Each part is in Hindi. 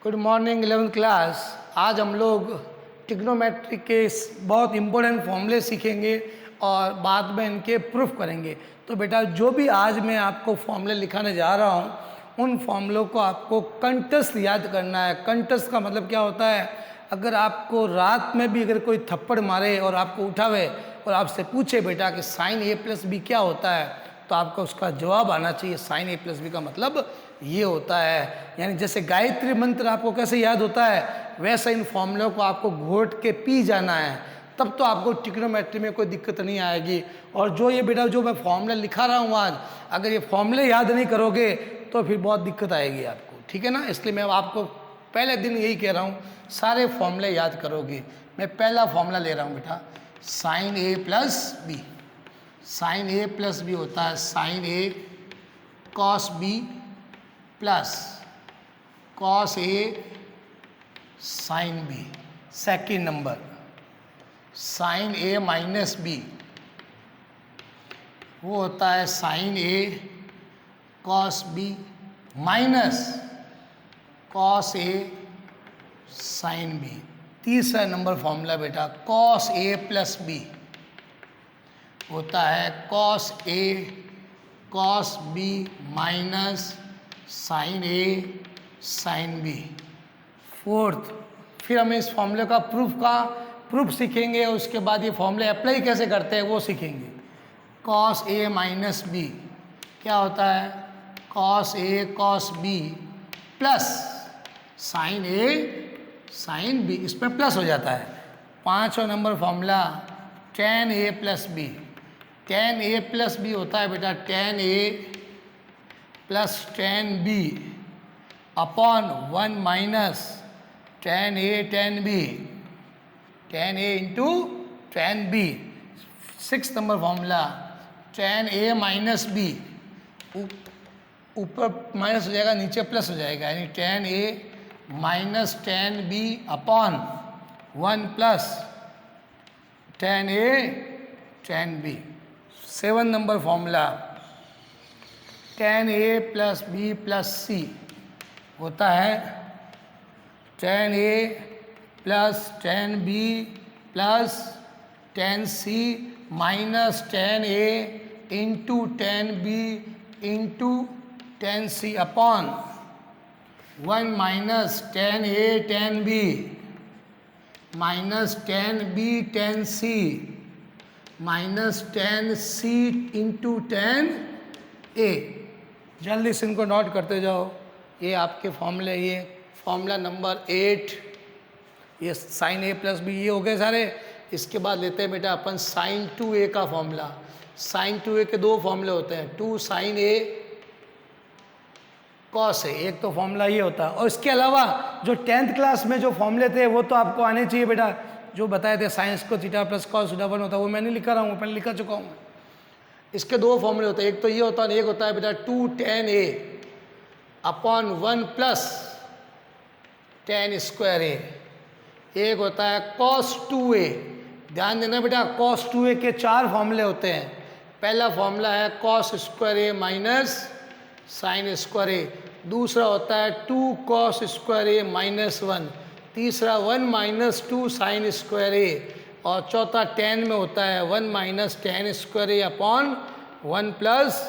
Good morning 11th class. आज हम लोग ट्रिग्नोमेट्री के बहुत इम्पोर्टेंट फॉर्मूले सीखेंगे और बाद में इनके प्रूफ करेंगे। तो बेटा जो भी आज मैं आपको फॉर्मूले लिखाने जा रहा हूँ उन फॉर्मूलों को आपको कंठस्थ याद करना है। कंठस्थ का मतलब क्या होता है? अगर आपको रात में भी अगर कोई थप्पड़ मारे और आपको उठावे और आपसे पूछे बेटा कि साइन ए प्लस बी क्या होता है, तो आपको उसका जवाब आना चाहिए साइन ए प्लस बी का मतलब ये होता है। यानी जैसे गायत्री मंत्र आपको कैसे याद होता है, वैसा इन फॉर्मूलों को आपको घोट के पी जाना है, तब तो आपको ट्रिग्नोमेट्री में कोई दिक्कत नहीं आएगी। और जो ये बेटा जो मैं फॉर्मूला लिखा रहा हूँ आज, अगर ये फॉर्मूले याद नहीं करोगे तो फिर बहुत दिक्कत आएगी आपको, ठीक है ना। इसलिए मैं आपको पहले दिन यही कह रहा हूँ, सारे फॉर्मूले याद करोगे। मैं पहला फॉर्मूला ले रहा हूँ बेटा, sine A plus B. Sine A plus B होता है sine A cos B plus cos A sine B. Second number, sine A minus B, वो होता है sine A cos B minus cos A sine B. तीसरा नंबर फॉर्मूला बेटा, कॉस ए प्लस बी होता है cos A cos B minus sine A sine B. Fourth, फिर हम इस फॉर्मूले का प्रूफ सीखेंगे। उसके बाद ये फॉर्मूले अप्लाई कैसे करते हैं वो सीखेंगे। कॉस ए माइनस बी क्या होता है? Cos A cos B plus sine A sine B, इसमें प्लस हो जाता है। पाँचवा number formula, tan A plus B. Tan A plus B होता है बेटा tan A plus tan B upon one minus tan A tan B, tan A into tan B. Six number formula, tan A minus B, ऊपर माइनस हो जाएगा नीचे प्लस हो जाएगा, यानी tan A minus tan B upon one plus tan A tan B. Seven number formula, tan A plus B plus C होता है tan A plus tan B plus tan C minus tan A into tan B into tan C upon one minus tan A tan B minus tan B tan C minus tan C into tan A. जल्दी से इनको नोट करते जाओ। ये आपके फॉर्मूले, ये फॉर्मूला नंबर 8, ये साइन ए प्लस बी, ये हो गए सारे। इसके बाद लेते हैं बेटा अपन साइन 2a का फॉर्मूला। साइन 2a के दो फॉर्मूले होते हैं, 2 साइन ए कॉस ए, एक तो फॉर्मूला ये होता है। और इसके अलावा जो 10th क्लास में जो फॉर्मूले थे वो तो आपको आने चाहिए बेटा, जो बताए थे साइंस को थीटा प्लस कॉस थीटा 1 होता है, वो मैं नहीं लिखा रहा हूँ, पहले लिखा चुका हूँ। इसके दो फॉर्मूले होते हैं, एक तो ये होता है, एक होता है बेटा 2 tan a upon 1 plus tan square A, एक होता है cos 2a। ध्यान देना बेटा, cos 2a के 4 फॉर्मूले होते हैं। पहला फॉर्मूला है cos square A minus sine square ए, दूसरा होता है 2 cos स्क्वायर ए माइनस 1, तीसरा 1 माइनस 2 साइन स्क्वायर ए, और चौथा tan में होता है 1 माइनस tan स्क्वायर ए अपॉन 1 प्लस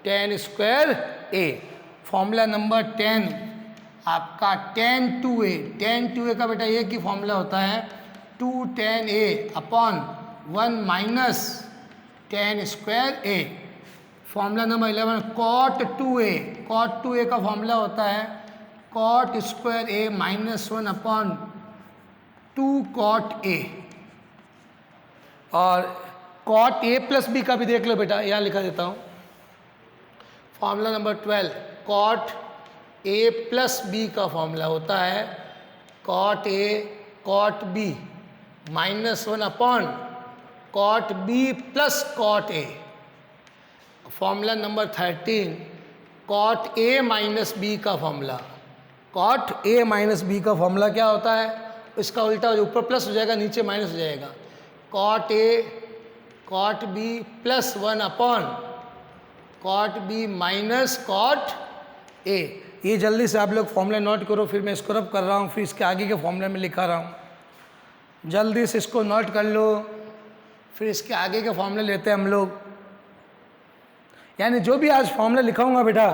tan स्क्वायर ए। फॉर्मूला नंबर 10 आपका tan 2a। tan 2a का बेटा एक ही फॉर्मूला होता है 2 tan a upon 1 minus tan square A. Formula number 11 cot 2a। cot 2a का फॉर्मूला होता है cot square A minus 1 upon 2 cot a। और cot a प्लस बी का भी देख लो बेटा, यहाँ लिखा देता हूँ। Formula number 12 cot a plus B का फॉर्मूला होता है cot a cot b minus 1 upon cot b plus cot a। Formula number 13 cot a minus B का formula. cot a minus B का फॉर्मूला क्या होता है? इसका उल्टा, ऊपर प्लस हो जाएगा नीचे माइनस हो जाएगा। cot a cot b plus 1 upon cot b minus cot a। ये जल्दी से आप लोग फॉर्मूला नोट करो, फिर मैं इसको रब कर रहा हूँ, फिर इसके आगे के फॉर्मूला में लिखा रहा हूँ। जल्दी से इसको नोट कर लो, फिर इसके आगे के फॉर्मूले लेते हैं हम लोग। यानी जो भी आज फॉर्मूला लिखाऊंगा बेटा,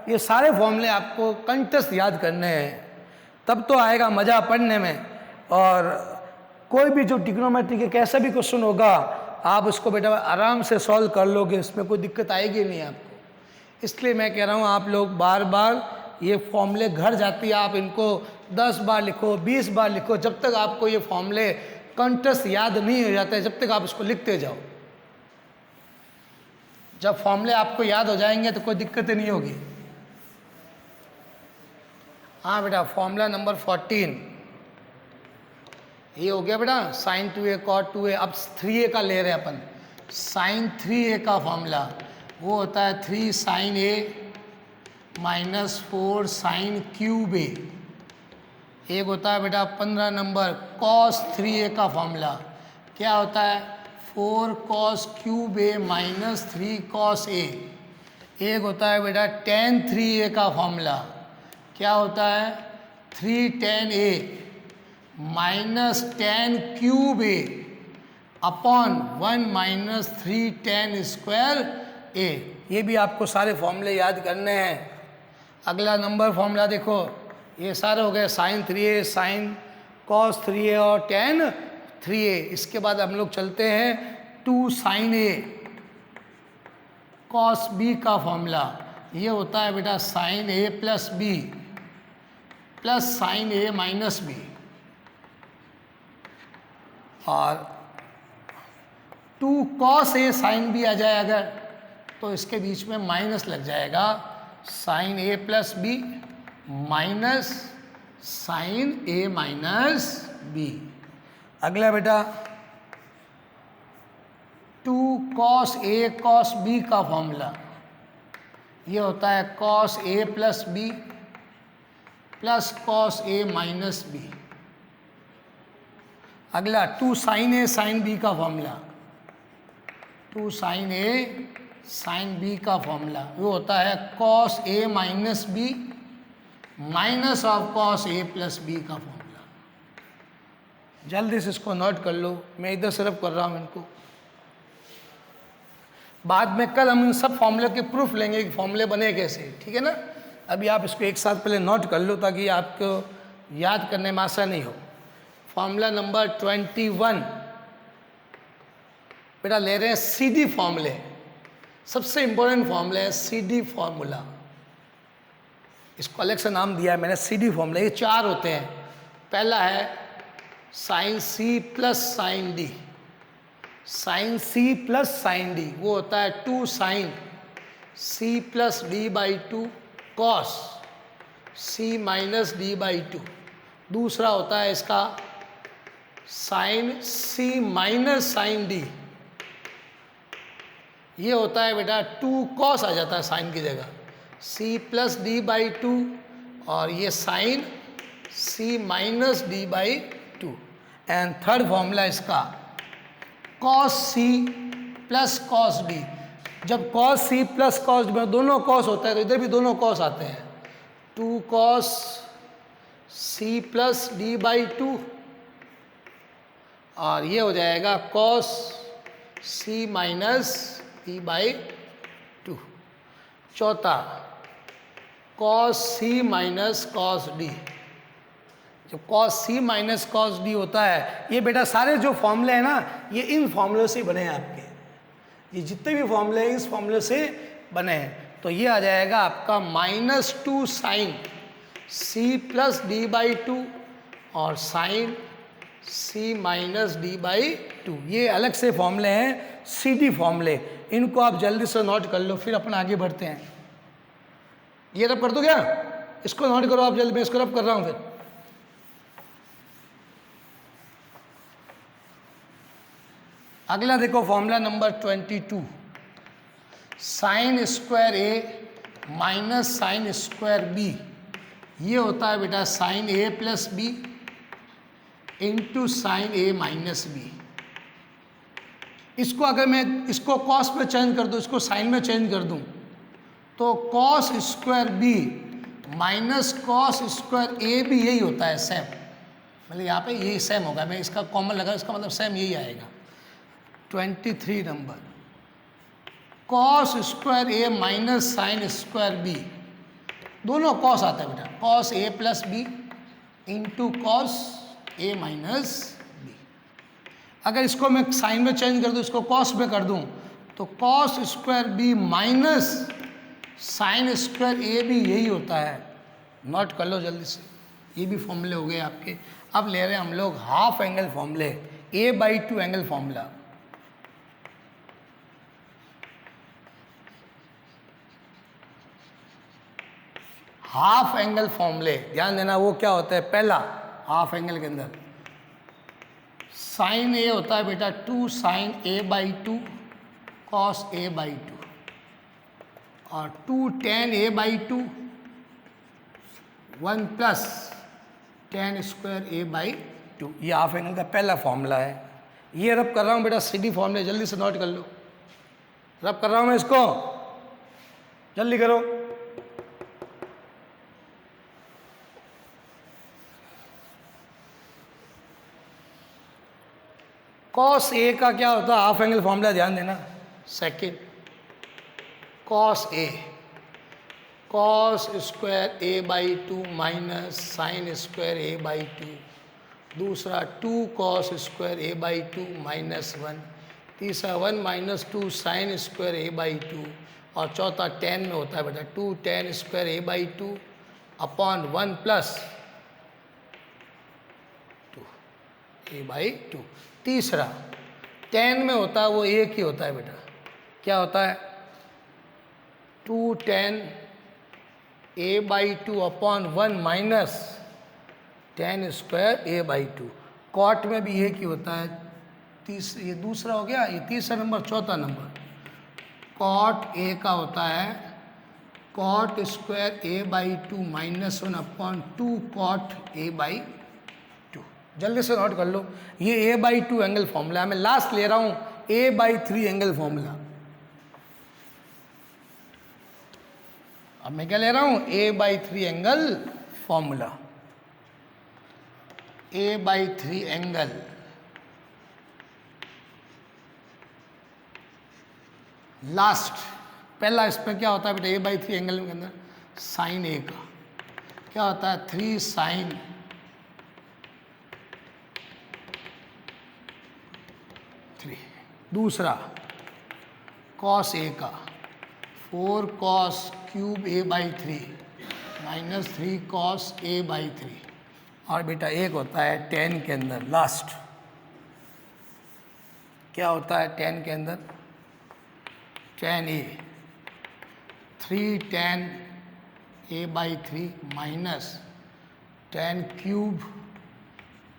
ये सारे फॉर्मूले आपको कंठस्थ याद करने हैं, तब तो आएगा मज़ा पढ़ने में। और कोई भी जो ट्रिग्नोमेट्री के कैसा भी क्वेश्चन होगा, आप उसको बेटा आराम से सॉल्व कर लोगे, इसमें कोई दिक्कत आएगी नहीं आपको। इसलिए मैं कह रहा हूँ आप लोग बार बार ये फॉर्मूले घर जाती है, आप इनको 10 बार लिखो, 20 बार लिखो, जब तक आपको ये फॉर्मूले कंठस्थ याद नहीं हो जाते, जब तक आप इसको लिखते जाओ। जब फॉर्मूले आपको याद हो जाएंगे तो कोई दिक्कत नहीं होगी। हाँ बेटा, फॉर्मूला नंबर 14 ये हो गया बेटा, साइन 2a कॉट 2a। अब 3a का ले रहे हैं अपन। साइन 3a का फॉर्मूला वो होता है 3 sine a minus 4 sine cube a। एक होता है बेटा 15 नंबर कॉस 3a का फॉर्मूला, क्या होता है 4 cos cube a minus 3 cos a। एक होता है बेटा tan 3a का फॉर्मूला, क्या होता है 3 tan a minus tan cube a upon 1 minus 3 tan square a। ये भी आपको सारे फॉर्मूले याद करने हैं। अगला नंबर फॉर्मूला देखो, ये सारे हो गए sign 3a, sine cos 3a और tan 3a। इसके बाद हम लोग चलते हैं 2 साइन a कॉस b का फॉर्मूला, ये होता है बेटा sine a plus b plus sine a minus b। और 2 कॉस a साइन b आ जाए अगर, तो इसके बीच में माइनस लग जाएगा, sine a plus b minus sine a minus b। अगला बेटा 2 कॉस a कॉस b का फॉर्मूला, ये होता है cos a plus b plus cos a minus b। अगला 2 साइन a साइन b का formula, 2 sine a sine b का फॉर्मूला वो होता है cos a minus b minus of cos a plus b का फॉर्मूला। जल्दी से इसको नोट कर लो, मैं इधर सिर्फ कर रहा हूँ इनको। बाद में कल हम इन सब फॉर्मूले के प्रूफ लेंगे कि फॉर्मूले बने कैसे, ठीक है ना। अभी आप इसको एक साथ पहले नोट कर लो ताकि आपको याद करने में आसानी हो। फॉर्मूला नंबर 21 बेटा ले रहे हैं CD फॉर्मूले। सबसे इंपॉर्टेंट फॉर्मूला है CD फॉर्मूला, इसको अलग से नाम दिया है मैंने CD फॉर्मूला। ये 4 होते हैं। पहला है sine C plus sine D, sine C plus sine D वो होता है 2 sine C plus D by 2 cos C minus D by 2। दूसरा होता है इसका sine C minus sine D, ये होता है बेटा 2 कॉस आ जाता है साइन की जगह, C प्लस D बाई 2 और ये sine C minus D by 2। And third formula इसका cos C plus cos D। जब cos C plus cos D में दोनों कॉस होता है तो इधर भी दोनों कॉस आते हैं, 2 cos C plus D by 2 और ये हो जाएगा cos C minus D by 2। चौथा cos C minus cos D। जो cos C minus cos D होता है, ये बेटा सारे जो फॉर्मूले हैं ना, ये इन फॉर्मूले से बने हैं आपके। ये जितने भी फॉर्मूले हैं इस फॉर्मूले से बने हैं। तो ये आ जाएगा आपका -2 sine C plus D by 2 और sine C minus D by 2। ये अलग से फॉर्मूले हैं CD फॉर्मूले, इनको आप जल्दी से नोट कर लो, फिर अपन आगे बढ़ते हैं। ये रब कर दो क्या, इसको नोट करो आप जल्दी, मैं इसको रब कर रहा हूँ। फिर अगला देखो formula number 22, sine square A minus sine square B। ये होता है बेटा sine A plus B into sine A minus B। इसको अगर मैं इसको कॉस में चेंज कर दूँ, इसको साइन में चेंज कर दूँ, तो cos square B minus cos square A भी यही होता है सेम, मतलब यहाँ पे यही सेम होगा, मैं इसका कॉमन लगा, इसका मतलब सेम यही आएगा। 23 number, cos square A minus sine square B, दोनों कॉस आता है बेटा, cos A plus B into cos A minus B. अगर इसको मैं साइन में चेंज कर दूँ, इसको कॉस में कर दूँ, तो cos square B minus sine square A भी यही होता है। नोट कर लो जल्दी से, ये भी फॉर्मूले हो गए आपके। अब ले रहे हैं हम लोग हाफ एंगल फॉर्मूले, a/2 angle formula. Half angle फॉर्मूले ध्यान देना, वो क्या होता है, पहला हाफ एंगल के अंदर साइन ए होता है बेटा 2 साइन a/2 कॉस a/2 और 2 tan a/2 1 plus tan square a/2। ये हाफ एंगल का पहला फॉर्मूला है। ये रब कर रहा हूँ बेटा सीधी फॉर्मूले, जल्दी से नोट कर लो, रब कर रहा हूँ मैं इसको, जल्दी करो। कॉस ए का क्या होता है हाफ एंगल फॉर्मूला, ध्यान देना। Second cos A, cos square a/2 minus sine square a/2, दूसरा 2 कॉस स्क्वायर a/2 माइनस 1, तीसरा 1 माइनस 2 साइन स्क्वायर a/2 और चौथा tan में होता है बेटा 2 tan square a/2 upon 1 plus 2 a/2। तीसरा tan में होता है वो एक ही होता है बेटा, क्या होता है 2 tan a/2 upon 1 minus tan square a/2। Cot में भी एक ही होता है, ये दूसरा हो गया, ये तीसरा नंबर। चौथा नंबर कॉट ए का होता है cot square a/2 minus 1 upon 2 cot a/2। जल्दी से नोट कर लो, ये a/2 एंगल फॉर्मूला है। मैं लास्ट ले रहा हूँ a/3 एंगल फॉर्मूला। अब मैं क्या ले रहा हूँ, a/3 angle formula. a/3 angle last, पहला इसमें क्या होता है बेटा a/3 एंगल के अंदर साइन ए का क्या होता है 3 साइन दूसरा कॉस ए का 4 cos cube a/3 minus 3 cos a/3 और बेटा एक होता है tan के अंदर लास्ट, क्या होता है tan के अंदर tan a 3 tan a/3 minus tan cube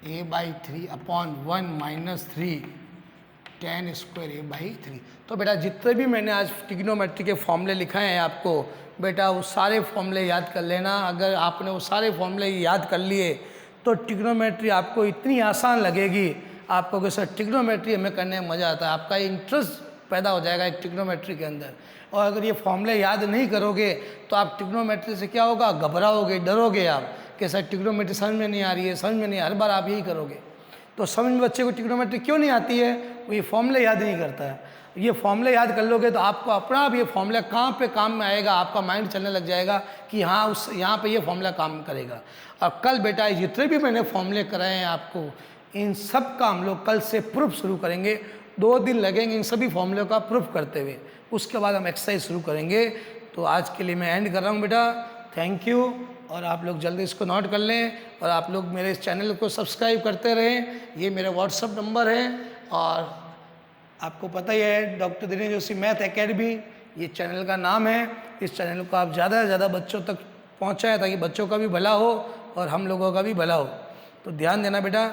a/3 upon 1 minus 3 tan square a/3। तो बेटा जितने भी मैंने आज ट्रिग्नोमेट्री के फॉर्मूले लिखाए हैं आपको, बेटा वो सारे फॉर्मूले याद कर लेना। अगर आपने वो सारे फॉर्मूले याद कर लिए तो ट्रिग्नोमेट्री आपको इतनी आसान लगेगी, आपको कि सर ट्रिग्नोमेट्री हमें करने में मज़ा आता है, आपका इंटरेस्ट पैदा हो जाएगा एक ट्रिग्नोमेट्री के अंदर। और अगर ये फॉर्मूले याद नहीं करोगे तो आप ट्रिग्नोमेट्री से क्या होगा, घबराओगे, डरोगे आप कि सर ट्रिग्नोमेट्री समझ में नहीं आ रही है, समझ में नहीं, हर बार आप यही करोगे। तो समझ में बच्चे को ट्रिग्नोमेट्री क्यों नहीं आती है, वो ये फॉर्मूले याद नहीं करता है। ये फॉर्मूले याद कर लोगे तो आपको अपना आप ये फॉर्मूला कहाँ पे काम में आएगा, आपका माइंड चलने लग जाएगा कि हाँ उस यहाँ पे ये फॉर्मूला काम करेगा। और कल बेटा जितने भी मैंने फॉर्मूले कराए हैं आपको, इन सब का हम लोग कल से प्रूफ शुरू करेंगे। 2 दिन लगेंगे इन सभी फॉर्मूलों का प्रूफ करते हुए, उसके बाद हम एक्सरसाइज शुरू करेंगे। तो आज के लिए मैं एंड कर रहा हूँ बेटा, थैंक यू। और आप लोग जल्दी इसको नोट कर लें और आप लोग मेरे इस चैनल को सब्सक्राइब करते रहें। ये मेरा व्हाट्सअप नंबर है और आपको पता ही है doctor Dinesh Joshi math academy ये चैनल का नाम है। इस चैनल को आप ज़्यादा से ज़्यादा बच्चों तक पहुँचाएँ ताकि बच्चों का भी भला हो और हम लोगों का भी भला हो। तो ध्यान देना बेटा,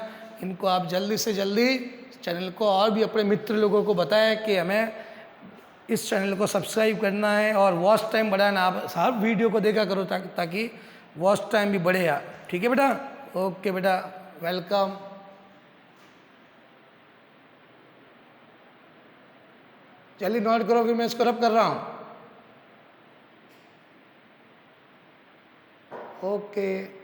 इनको आप जल्दी से जल्दी चैनल को और भी अपने मित्र लोगों को बताएं कि हमें इस चैनल को सब्सक्राइब करना है और वॉच टाइम बढ़ाना। आप हर वीडियो को देखा करो ताकि वॉच टाइम भी बढ़े यार। ठीक है बेटा, ओके बेटा, वेलकम। चलिए नोट करो, फिर मैं इसको रब कर रहा हूँ। ओके।